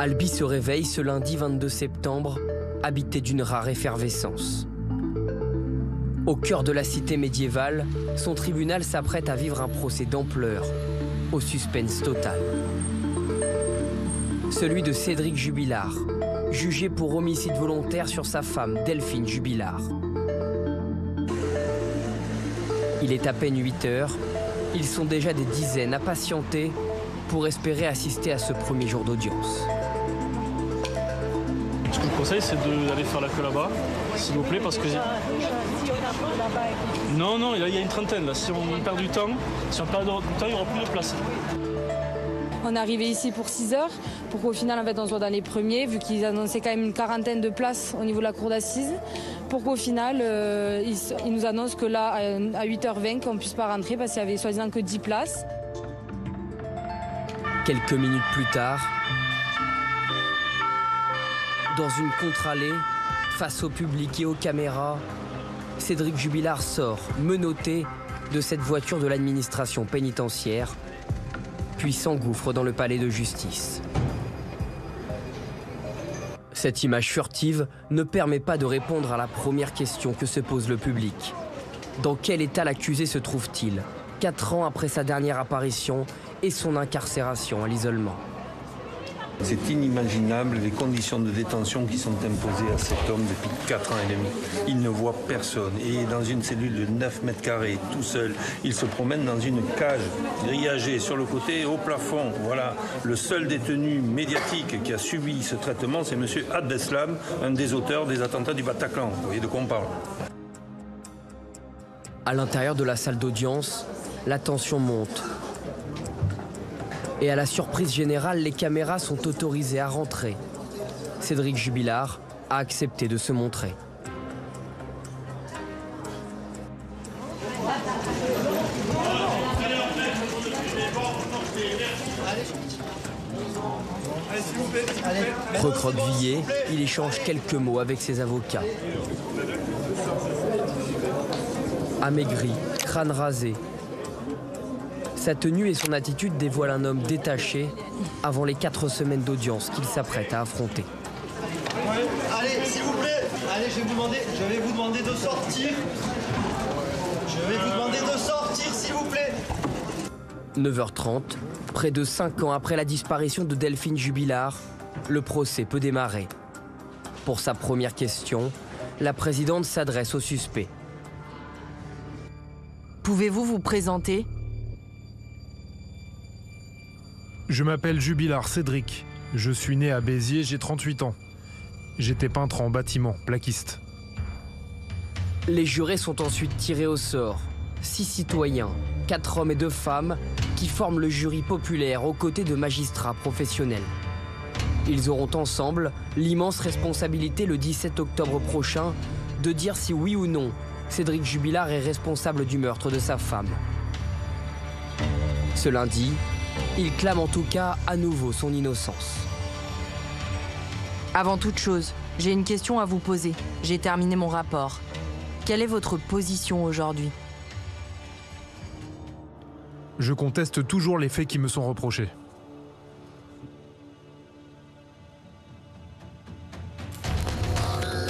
Albi se réveille ce lundi 22 septembre, habité d'une rare effervescence. Au cœur de la cité médiévale, son tribunal s'apprête à vivre un procès d'ampleur, au suspense total. Celui de Cédric Jubilard, jugé pour homicide volontaire sur sa femme Delphine Jubilard. Il est à peine 8 heures, ils sont déjà des dizaines à patienter pour espérer assister à ce premier jour d'audience. Ce que je vous conseille, c'est d'aller faire la queue là-bas, s'il vous plaît, parce que... Non, il y a une trentaine là. Si on perd du temps, il n'y aura plus de place. On est arrivé ici pour 6 heures, pour qu'au final, en fait, on soit dans les premiers, vu qu'ils annonçaient quand même une quarantaine de places au niveau de la cour d'assises, pour qu'au final, ils nous annoncent que là, à 8h20, qu'on ne puisse pas rentrer parce qu'il y avait soi-disant que 10 places. Quelques minutes plus tard, dans une contre-allée, face au public et aux caméras, Cédric Jubilard sort, menotté, de cette voiture de l'administration pénitentiaire, puis s'engouffre dans le palais de justice. Cette image furtive ne permet pas de répondre à la première question que se pose le public. Dans quel état l'accusé se trouve-t-il, 4 ans après sa dernière apparition et son incarcération à l'isolement? C'est inimaginable les conditions de détention qui sont imposées à cet homme depuis 4 ans et demi. Il ne voit personne et dans une cellule de 9 mètres carrés, tout seul, il se promène dans une cage grillagée sur le côté, au plafond. Voilà, le seul détenu médiatique qui a subi ce traitement, c'est M. Abdeslam, un des auteurs des attentats du Bataclan. Vous voyez de quoi on parle. À l'intérieur de la salle d'audience, la tension monte. Et à la surprise générale, les caméras sont autorisées à rentrer. Cédric Jubilard a accepté de se montrer. Recroquevillé, il échange quelques mots avec ses avocats. Amaigri, crâne rasé, sa tenue et son attitude dévoilent un homme détaché avant les 4 semaines d'audience qu'il s'apprête à affronter. Allez, s'il vous plaît, allez, je vais vous demander de sortir. Je vais vous demander de sortir, s'il vous plaît. 9h30, près de 5 ans après la disparition de Delphine Jubilard, le procès peut démarrer. Pour sa première question, la présidente s'adresse au suspect. Pouvez-vous vous présenter ? Je m'appelle Jubilard Cédric. Je suis né à Béziers, j'ai 38 ans. J'étais peintre en bâtiment, plaquiste. Les jurés sont ensuite tirés au sort. 6 citoyens, 4 hommes et 2 femmes, qui forment le jury populaire aux côtés de magistrats professionnels. Ils auront ensemble l'immense responsabilité le 17 octobre prochain de dire si oui ou non Cédric Jubilard est responsable du meurtre de sa femme. Ce lundi, il clame en tout cas à nouveau son innocence. Avant toute chose, j'ai une question à vous poser. J'ai terminé mon rapport. Quelle est votre position aujourd'hui ? Je conteste toujours les faits qui me sont reprochés.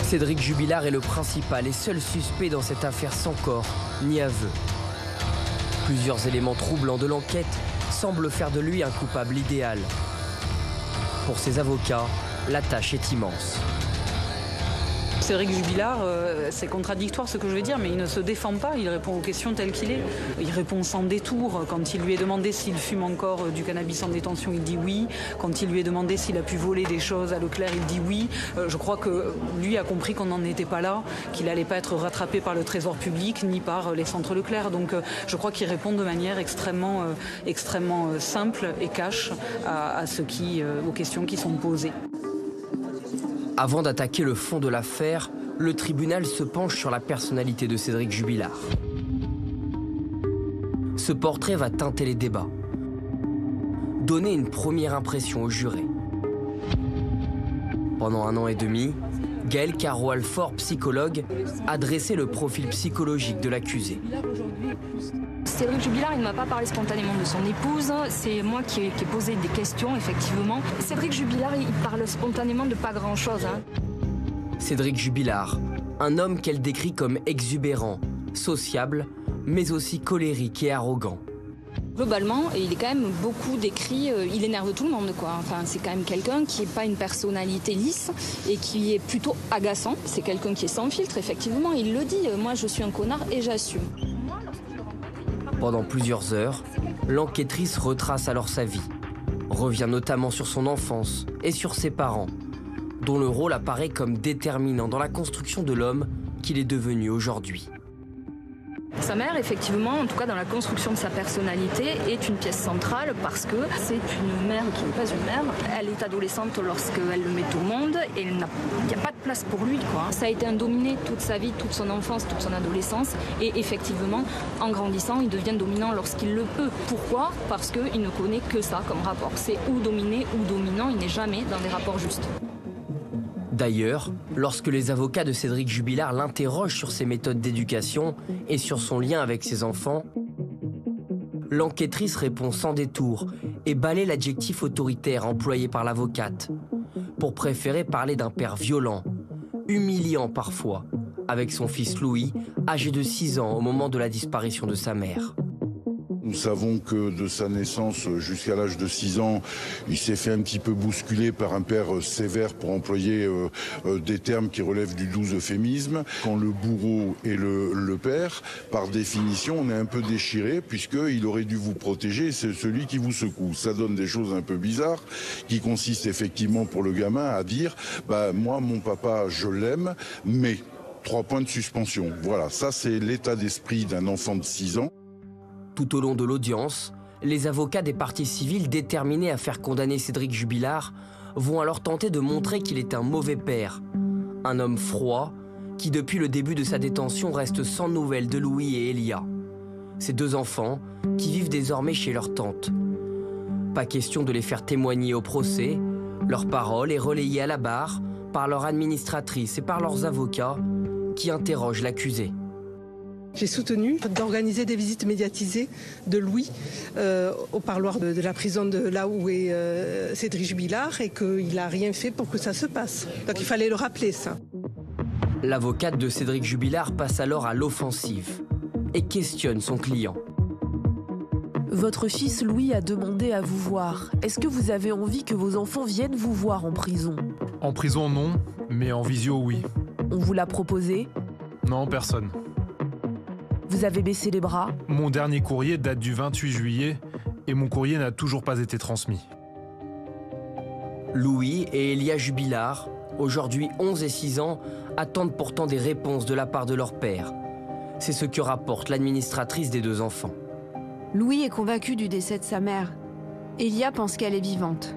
Cédric Jubilard est le principal et seul suspect dans cette affaire sans corps ni aveu. Plusieurs éléments troublants de l'enquête semblent faire de lui un coupable idéal. Pour ses avocats, la tâche est immense. Cédric Jubilard, c'est contradictoire ce que je vais dire, mais il ne se défend pas, il répond aux questions telles qu'il est. Il répond sans détour. Quand il lui est demandé s'il fume encore du cannabis en détention, il dit oui. Quand il lui est demandé s'il a pu voler des choses à Leclerc, il dit oui. Je crois que lui a compris qu'on n'en était pas là, qu'il n'allait pas être rattrapé par le trésor public ni par les centres Leclerc. Donc je crois qu'il répond de manière extrêmement simple et cash aux questions qui sont posées. Avant d'attaquer le fond de l'affaire, le tribunal se penche sur la personnalité de Cédric Jubilard. Ce portrait va teinter les débats, donner une première impression aux jurés. Pendant 1 an et demi, Gaël Caro-Alfort, psychologue, a dressé le profil psychologique de l'accusé. Cédric Jubilard, il ne m'a pas parlé spontanément de son épouse. C'est moi qui ai posé des questions, effectivement. Cédric Jubilard, il parle spontanément de pas grand-chose. Cédric Jubilard, un homme qu'elle décrit comme exubérant, sociable, mais aussi colérique et arrogant. Globalement, il est quand même beaucoup décrit, il énerve tout le monde, quoi. Enfin, c'est quand même quelqu'un qui n'est pas une personnalité lisse et qui est plutôt agaçant. C'est quelqu'un qui est sans filtre, effectivement, il le dit. Moi, je suis un connard et j'assume. Pendant plusieurs heures, l'enquêtrice retrace alors sa vie, revient notamment sur son enfance et sur ses parents, dont le rôle apparaît comme déterminant dans la construction de l'homme qu'il est devenu aujourd'hui. Sa mère, effectivement, en tout cas dans la construction de sa personnalité, est une pièce centrale parce que c'est une mère qui n'est pas une mère. Elle est adolescente lorsqu'elle le met au monde et il n'y a pas de place pour lui, quoi. Ça a été un dominé toute sa vie, toute son enfance, toute son adolescence. Et effectivement, en grandissant, il devient dominant lorsqu'il le peut. Pourquoi ? Parce qu'il ne connaît que ça comme rapport. C'est ou dominé ou dominant, il n'est jamais dans des rapports justes. D'ailleurs, lorsque les avocats de Cédric Jubilard l'interrogent sur ses méthodes d'éducation et sur son lien avec ses enfants, l'enquêtrice répond sans détour et balaie l'adjectif autoritaire employé par l'avocate, pour préférer parler d'un père violent, humiliant parfois, avec son fils Louis, âgé de 6 ans au moment de la disparition de sa mère. Nous savons que de sa naissance jusqu'à l'âge de 6 ans, il s'est fait un petit peu bousculer par un père sévère, pour employer des termes qui relèvent du doux euphémisme. Quand le bourreau est le père, par définition, on est un peu déchiré puisqu'il aurait dû vous protéger, c'est celui qui vous secoue. Ça donne des choses un peu bizarres qui consistent effectivement pour le gamin à dire « moi, mon papa, je l'aime, mais… » 3 points de suspension. Voilà, ça c'est l'état d'esprit d'un enfant de 6 ans. Tout au long de l'audience, les avocats des parties civiles déterminés à faire condamner Cédric Jubilard vont alors tenter de montrer qu'il est un mauvais père, un homme froid qui depuis le début de sa détention reste sans nouvelles de Louis et Elia, ces 2 enfants qui vivent désormais chez leur tante. Pas question de les faire témoigner au procès, leur parole est relayée à la barre par leur administratrice et par leurs avocats qui interrogent l'accusé. J'ai soutenu d'organiser des visites médiatisées de Louis au parloir de la prison de là où est Cédric Jubilard et qu'il n'a rien fait pour que ça se passe. Donc il fallait le rappeler, ça. L'avocate de Cédric Jubilard passe alors à l'offensive et questionne son client. Votre fils Louis a demandé à vous voir. Est-ce que vous avez envie que vos enfants viennent vous voir en prison ? En prison, non, mais en visio, oui. On vous l'a proposé ? Non, personne. Vous avez baissé les bras ? Mon dernier courrier date du 28 juillet et mon courrier n'a toujours pas été transmis. Louis et Elia Jubilard, aujourd'hui 11 et 6 ans, attendent pourtant des réponses de la part de leur père. C'est ce que rapporte l'administratrice des 2 enfants. Louis est convaincu du décès de sa mère. Elia pense qu'elle est vivante.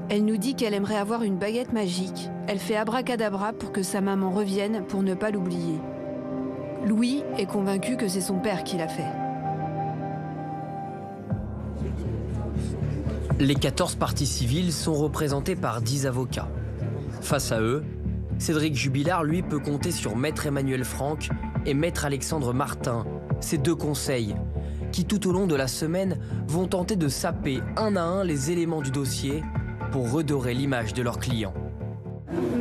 Elle nous dit qu'elle aimerait avoir une baguette magique. Elle fait abracadabra pour que sa maman revienne pour ne pas l'oublier. Louis est convaincu que c'est son père qui l'a fait. Les 14 parties civiles sont représentées par 10 avocats. Face à eux, Cédric Jubilard, lui, peut compter sur Maître Emmanuel Franck et Maître Alexandre Martin, ces 2 conseils, qui tout au long de la semaine vont tenter de saper un à un les éléments du dossier pour redorer l'image de leurs clients.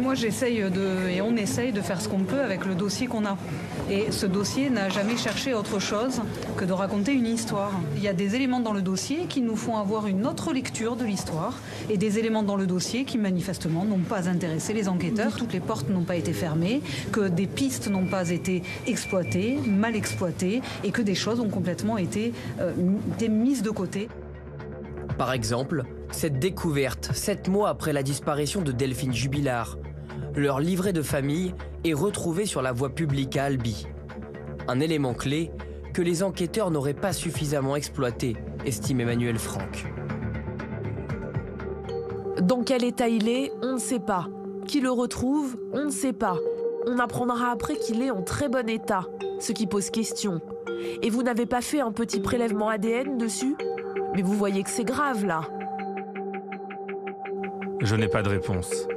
Moi, et on essaye de faire ce qu'on peut avec le dossier qu'on a. Et ce dossier n'a jamais cherché autre chose que de raconter une histoire. Il y a des éléments dans le dossier qui nous font avoir une autre lecture de l'histoire et des éléments dans le dossier qui manifestement n'ont pas intéressé les enquêteurs. Toutes les portes n'ont pas été fermées, que des pistes n'ont pas été exploitées, mal exploitées et que des choses ont complètement été mises de côté. Par exemple, cette découverte, 7 mois après la disparition de Delphine Jubilard. Leur livret de famille est retrouvé sur la voie publique à Albi. Un élément clé que les enquêteurs n'auraient pas suffisamment exploité, estime Emmanuel Franck. Dans quel état il est, on ne sait pas. Qui le retrouve, on ne sait pas. On apprendra après qu'il est en très bon état, ce qui pose question. Et vous n'avez pas fait un petit prélèvement ADN dessus ? Mais vous voyez que c'est grave, là. Je n'ai pas de réponse.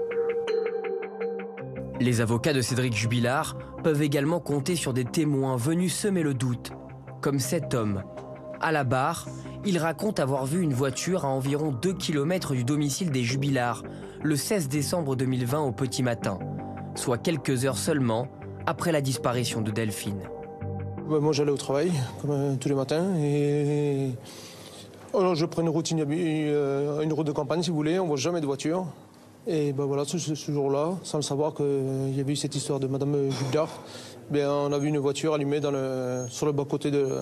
Les avocats de Cédric Jubilard peuvent également compter sur des témoins venus semer le doute, comme cet homme. À la barre, il raconte avoir vu une voiture à environ 2 km du domicile des Jubillards, le 16 décembre 2020 au petit matin, soit quelques heures seulement après la disparition de Delphine. Moi j'allais au travail, comme tous les matins, et alors je prends une route de campagne si vous voulez, on ne voit jamais de voiture. Et voilà, ce jour-là, sans le savoir qu'il y avait eu cette histoire de Madame Jubilard, on a vu une voiture allumée sur le bas-côté de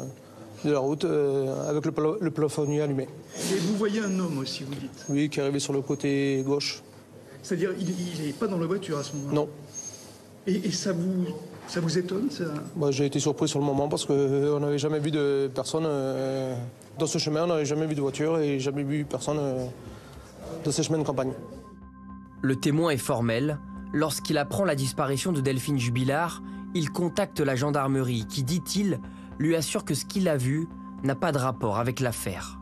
la route, avec le plafonnier allumé. Et vous voyez un homme aussi, vous dites? Oui, qui est arrivé sur le côté gauche. C'est-à-dire il n'est pas dans la voiture à ce moment-là? Non. Et ça vous étonne ça? J'ai été surpris sur le moment parce qu'on n'avait jamais vu de personne dans ce chemin, on n'avait jamais vu de voiture et jamais vu personne dans ces chemins de campagne. Le témoin est formel. Lorsqu'il apprend la disparition de Delphine Jubilard, il contacte la gendarmerie qui, dit-il, lui assure que ce qu'il a vu n'a pas de rapport avec l'affaire.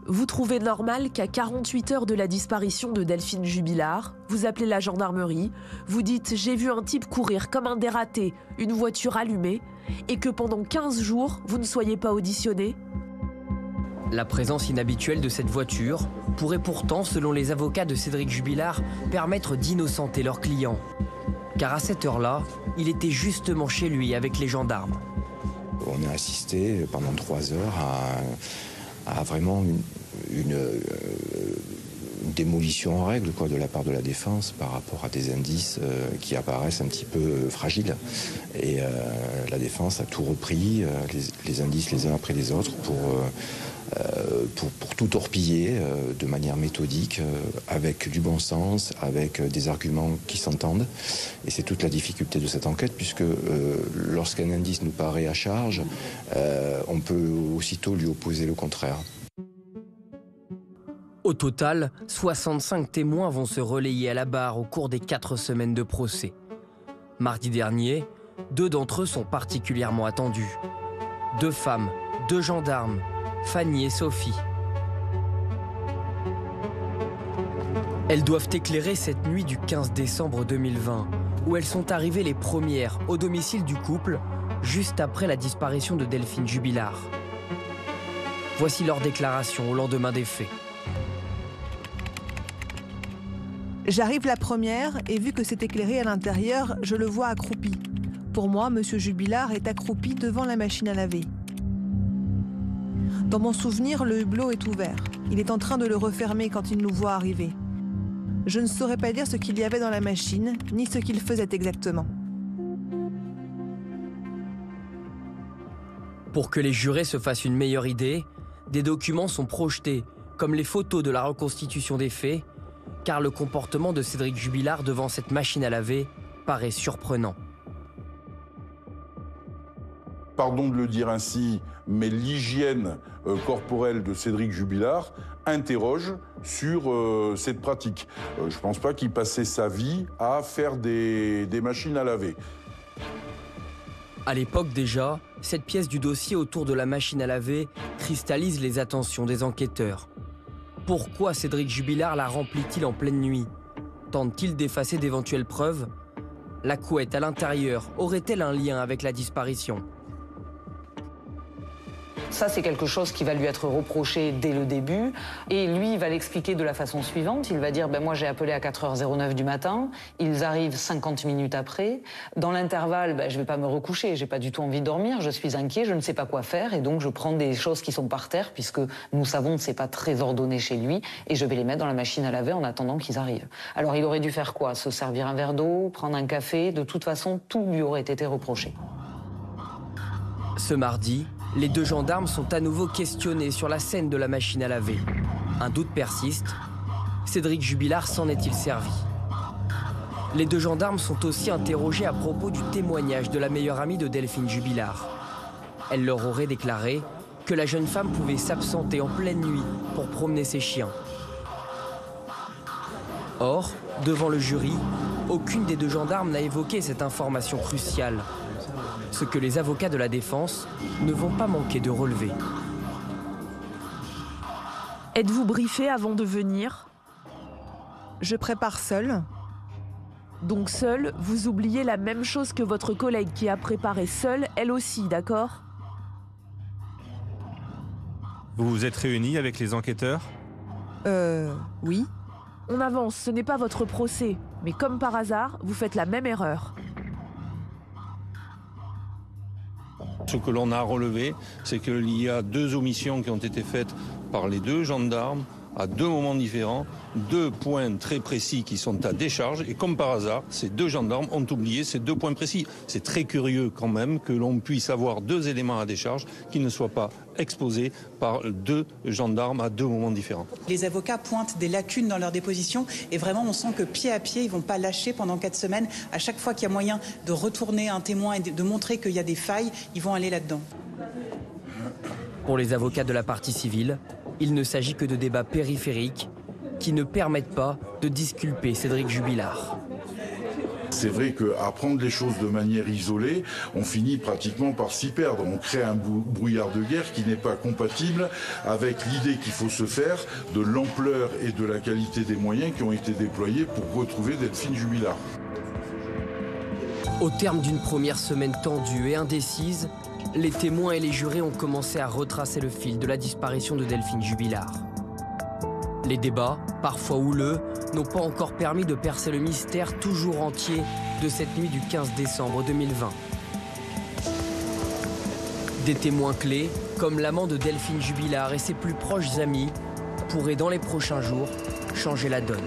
Vous trouvez normal qu'à 48 heures de la disparition de Delphine Jubilard, vous appelez la gendarmerie, vous dites « j'ai vu un type courir comme un dératé, une voiture allumée » et que pendant 15 jours, vous ne soyez pas auditionné? La présence inhabituelle de cette voiture pourrait pourtant, selon les avocats de Cédric Jubilard, permettre d'innocenter leurs clients. Car à cette heure-là, il était justement chez lui avec les gendarmes. On a assisté pendant 3 heures à vraiment une démolition en règle de la part de la défense par rapport à des indices qui apparaissent un petit peu fragiles. Et la défense a tout repris, les indices les uns après les autres, pour tout torpiller de manière méthodique, avec du bon sens, avec des arguments qui s'entendent. Et c'est toute la difficulté de cette enquête, puisque lorsqu'un indice nous paraît à charge, on peut aussitôt lui opposer le contraire. Au total, 65 témoins vont se relayer à la barre au cours des 4 semaines de procès. Mardi dernier, 2 d'entre eux sont particulièrement attendus. 2 femmes, 2 gendarmes, Fanny et Sophie. Elles doivent éclairer cette nuit du 15 décembre 2020, où elles sont arrivées les premières au domicile du couple, juste après la disparition de Delphine Jubilard. Voici leur déclaration au lendemain des faits. J'arrive la première et vu que c'est éclairé à l'intérieur, je le vois accroupi. Pour moi, Monsieur Jubilard est accroupi devant la machine à laver. Dans mon souvenir, le hublot est ouvert. Il est en train de le refermer quand il nous voit arriver. Je ne saurais pas dire ce qu'il y avait dans la machine, ni ce qu'il faisait exactement. Pour que les jurés se fassent une meilleure idée, des documents sont projetés, comme les photos de la reconstitution des faits, car le comportement de Cédric Jubilard devant cette machine à laver paraît surprenant. Pardon de le dire ainsi, mais l'hygiène corporelle de Cédric Jubilard interroge sur cette pratique. Je ne pense pas qu'il passait sa vie à faire des machines à laver. À l'époque déjà, cette pièce du dossier autour de la machine à laver cristallise les attentions des enquêteurs. Pourquoi Cédric Jubilard la remplit-il en pleine nuit? Tente-t-il d'effacer d'éventuelles preuves? La couette à l'intérieur aurait-elle un lien avec la disparition? Ça, c'est quelque chose qui va lui être reproché dès le début. Et lui, il va l'expliquer de la façon suivante. Il va dire, moi, j'ai appelé à 4h09 du matin. Ils arrivent 50 minutes après. Dans l'intervalle, je ne vais pas me recoucher. J'ai pas du tout envie de dormir. Je suis inquiet. Je ne sais pas quoi faire. Et donc, je prends des choses qui sont par terre, puisque nous savons que c'est pas très ordonné chez lui. Et je vais les mettre dans la machine à laver en attendant qu'ils arrivent. Alors, il aurait dû faire quoi? Se servir un verre d'eau, prendre un café. De toute façon, tout lui aurait été reproché. Ce mardi, les 2 gendarmes sont à nouveau questionnés sur la scène de la machine à laver. Un doute persiste. Cédric Jubilard s'en est-il servi? Les 2 gendarmes sont aussi interrogés à propos du témoignage de la meilleure amie de Delphine Jubilard. Elle leur aurait déclaré que la jeune femme pouvait s'absenter en pleine nuit pour promener ses chiens. Or, devant le jury, aucune des 2 gendarmes n'a évoqué cette information cruciale. Ce que les avocats de la défense ne vont pas manquer de relever. Êtes-vous briefé avant de venir? Je prépare seule. Donc seule, vous oubliez la même chose que votre collègue qui a préparé seule, elle aussi, d'accord? Vous vous êtes réunis avec les enquêteurs? Oui. On avance, ce n'est pas votre procès. Mais comme par hasard, vous faites la même erreur. Ce que l'on a relevé, c'est qu'il y a 2 omissions qui ont été faites par les 2 gendarmes à 2 moments différents, 2 points très précis qui sont à décharge. Et comme par hasard, ces 2 gendarmes ont oublié ces 2 points précis. C'est très curieux quand même que l'on puisse avoir 2 éléments à décharge qui ne soient pas exposés par 2 gendarmes à 2 moments différents. Les avocats pointent des lacunes dans leur déposition et vraiment on sent que pied à pied, ils ne vont pas lâcher pendant 4 semaines. À chaque fois qu'il y a moyen de retourner un témoin et de montrer qu'il y a des failles, ils vont aller là-dedans. Pour les avocats de la partie civile, il ne s'agit que de débats périphériques qui ne permettent pas de disculper Cédric Jubilard. C'est vrai qu'à prendre les choses de manière isolée, on finit pratiquement par s'y perdre. On crée un brouillard de guerre qui n'est pas compatible avec l'idée qu'il faut se faire de l'ampleur et de la qualité des moyens qui ont été déployés pour retrouver Delphine Jubilard. Au terme d'une première semaine tendue et indécise, les témoins et les jurés ont commencé à retracer le fil de la disparition de Delphine Jubilard. Les débats, parfois houleux, n'ont pas encore permis de percer le mystère toujours entier de cette nuit du 15 décembre 2020. Des témoins clés, comme l'amant de Delphine Jubilard et ses plus proches amis, pourraient dans les prochains jours changer la donne.